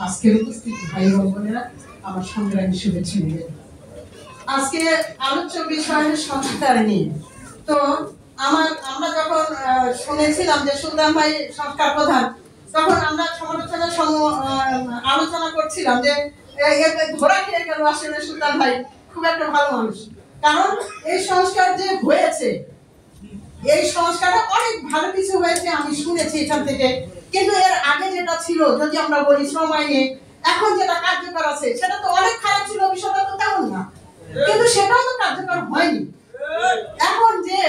আজকের উপস্থিত ভাই ও বোনেরা, আমার সংগ্রামী শুভেচ্ছা নিবেন। আজকে আলোচ্য বিষয় সংস্কার নিয়ে। তো আমরা যখন শুনেছিলাম যে সুলতান ভাই সংস্কার প্রধান, তখন আমরা আলোচনা করছিলাম যে ঘোড়া খেয়ে গেল আসলে সুলতান ভাই খুব একটা ভালো মানুষ। কারণ এই সংস্কার যে হয়েছে, এই সংস্কারটা অনেক ভালো কিছু হয়েছে আমি শুনেছি এখান থেকে। কিন্তু এর আগে যেটা ছিল, যদি আমরা বলি শ্রম আইনে এখন যেটা কার্যকর আছে, সেটা তো অনেক খারাপ ছিল, বিষয়টা তো তেমন না, কিন্তু সেটাও তো কার্যকর হয়নি। এখন যে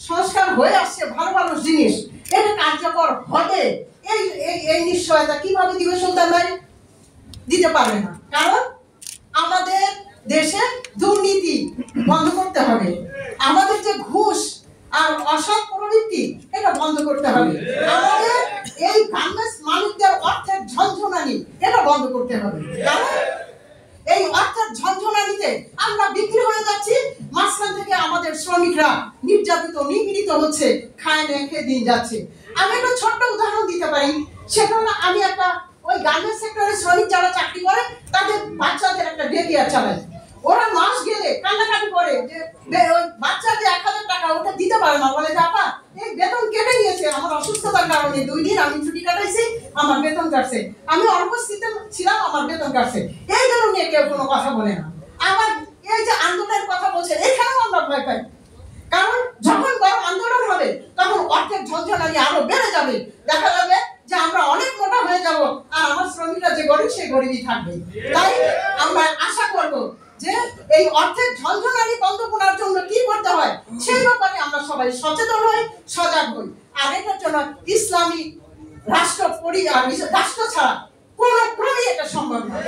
সংস্কার হয়ে আসছে ভালো ভালো জিনিস, এটা কার্যকর হবে, এই এই নিশ্চয়তা কিভাবে দিবে সুলতান ভাই? দিতে পারবে না। কারণ আমাদের দেশে দুর্নীতি বন্ধ করতে হবে, আমাদের যে ঘুষ আর অসৎ প্রবৃত্তি এটা বন্ধ করতে হবে, আমাদের এই গার্মেন্টস মালিকদের অর্থের ঝনঝনানি এটা বন্ধ করতে হবে। কারণ এই অর্থের ঝনঝনানিতে আমরা বিক্রি হয়ে যাচ্ছি, মাঝখান থেকে আমাদের শ্রমিকরা নির্যাতিত নিপীড়িত হচ্ছে, খায় না খেয়ে দিন যাচ্ছে। আমি একটা ছোট্ট উদাহরণ দিতে পারি, সেটা হলো আমি একটা ওই গার্মেন্টস সেক্টরের শ্রমিক যারা চাকরি করে তাদের বাচ্চাদের একটা ডে কেয়ার চালায়। ওরা মাস গেলে কান্নাকাটি করে যে ওই বাচ্চাদের 1000 টাকা ওটা দিতে পারে না, বলে যে আপা এই বেতন কেটে নিয়েছে, আমার অসুস্থতার কারণে 2 দিন আমি ছুটি কাটাইছি, আমার বেতন কাটছে, আমি অনুপস্থিত ছিলাম, আমার বেতন কাটছে। এই জন্য নিয়ে কেউ কোনো কথা বলে না। আবার এই যে আন্দোলনের কথা বলছে, এখানেও আমরা ভয় পাই। কারণ যখন বড় আন্দোলন হবে তখন অর্থের ঝনঝনানি আরো বেড়ে যাবে, দেখা যাবে যে আমরা অনেক মোটা হয়ে যাব, আর আমার শ্রমিকরা যে গরিব সেই গরিবই থাকবে। তাই আমরা আশা করব যে এই অর্থের ঝনঝনানি বন্ধ করার জন্য কি করতে হয় সেই ব্যাপারে আমরা সবাই সচেতন হই, সজাগ হই। আর এটার জন্য ইসলামী রাষ্ট্র ছাড়া কোনো ক্রমেই এটা সম্ভব নয়।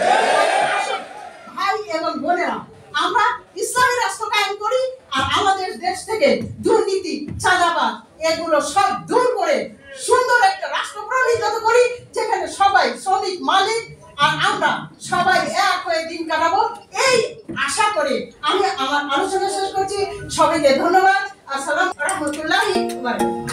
ভাই এবং বোনেরা, আমরা ইসলামী রাষ্ট্র কায়েম করি, আর আমাদের দেশ থেকে দুর্নীতি, চাঁদাবাজ এগুলো সব দূর করে সুন্দর একটা রাষ্ট্র প্রণীত করি, যেখানে সবাই শ্রমিক, মালিক আর আমরা সবাই এক হয়ে দিন কাটাবো, এই আশা করে আমি আমার আলোচনা শেষ করছি। সবাইকে ধন্যবাদ। আসসালামু আলাইকুম।